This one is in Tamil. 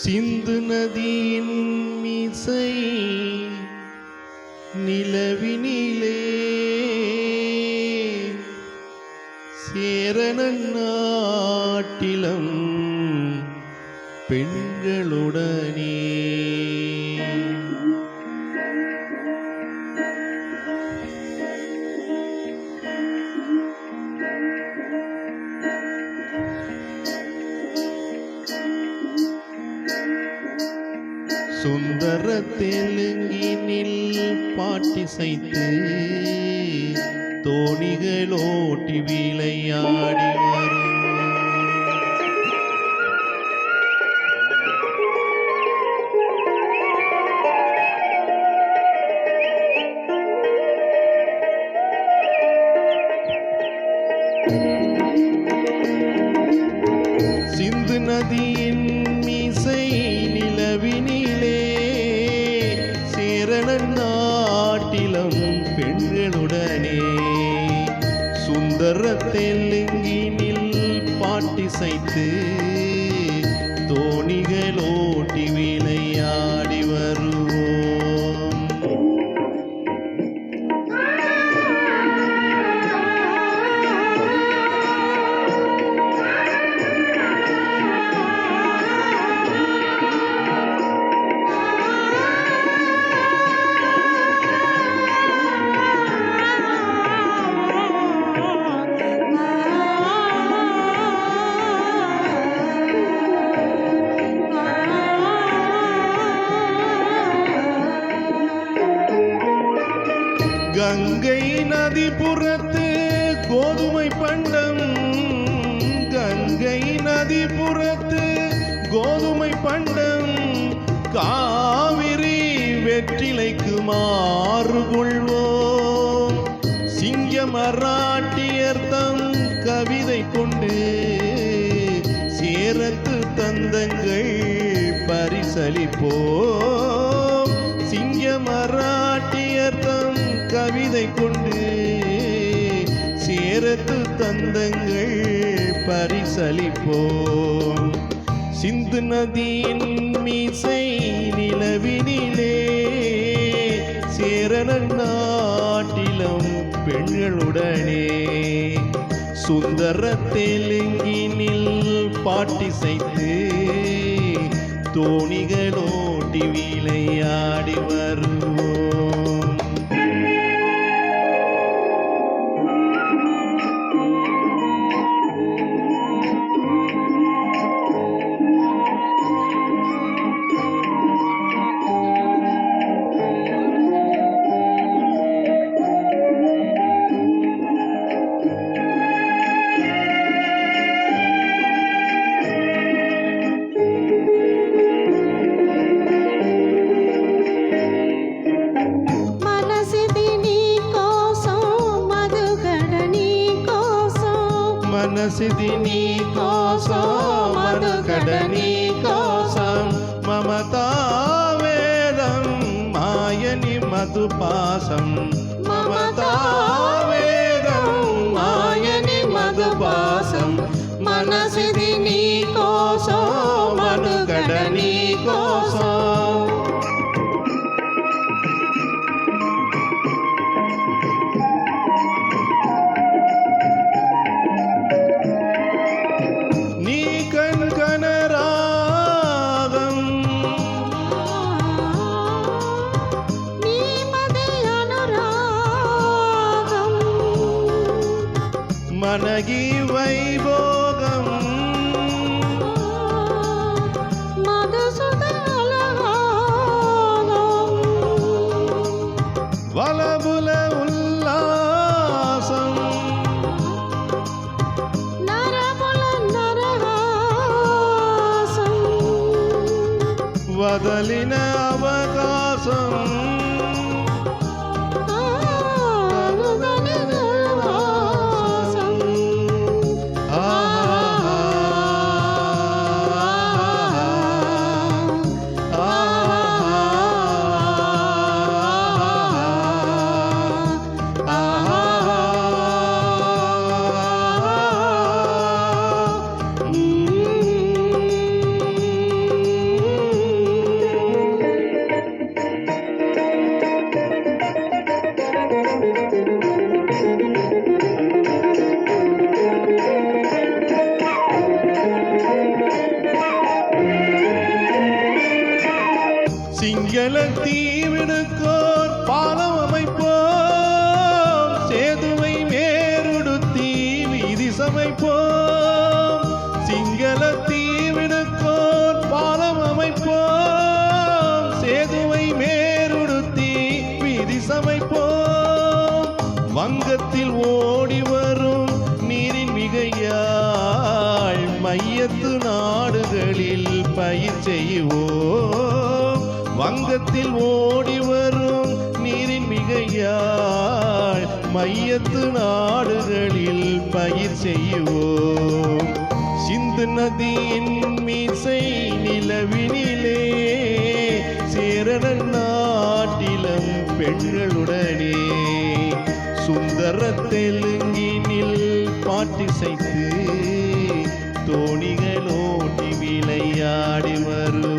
சிந்து நதியின் மீசை நிலவினிலே சேரணன் நாட்டிலம் பெண்களுடனே சுந்தர தெலுங்கினில் பாட்டிசைத்து தோணிகளோட்டி விளையாடி வரும் சிந்து நதியின் மீசை நிலவினிலே சேரணன் நாட்டிலம் பெண்களுடனே சுந்தர தெலுங்கினில் பாட்டிசைத்து தோணிகளோட்டி விளையாடி வருவோம். கங்கை நதிபுறத்து கோதுமை பண்டம், கங்கை நதிபுறத்து கோதுமை பண்டம், காவிரி வெற்றிலைக்கு மாறுகொள்வோம். சிங்க மராட்டியர்த்தம் கவிதை கொண்டு சேரத்து தந்தங்கள் பரிசளிப்போம். சிங்க மராட்டியர்த்தம் கவிதை கொண்டு சேரத்து தந்தங்கள் பரிசளிப்போம். சிந்து நதியின் மீசை நிலவினிலே சேரணன் நாட்டிலம் பெண்களுடனே சுந்தர தெலுங்கினில் பாட்டிசைத்து தோணிகளோட்டி விளையாடி வருவோம். మనసిది నీ కోసం మనుగడ నీ కోసం మమతా వేదం మాయని మధుపాసం మమతా వేదం మాయని మధుపాసం మనసిది నీ కోసం మనుగడ నీ కోసం. మనగి వైభోగం వలబుల ఉల్లాసం వదలిన అవకాశం சமைப்போம், சிங்கள தீவினுக்கோர் பாலம் அமைப்போம், சேதுவை மேறுடுத்தி வீதி சமைப்போம், வங்கத்தில் ஓடி வரும் நீரின் மிகையால் மையத்து நாடுகளில் பயிர் செய்வோம், வங்கத்தில் ஓடி வரும் நீரின் மிகையால் மையத்து நாடுகளில் பயிர் செய்வோம், சிந்து நதியின் மீசை நிலவினிலே சேரண நாட்டிலம் பெண்களுடனே சுந்தர தெலுங்கினில் பாட்டிசைத்து தோணிகளோட்டி விளையாடி வரும்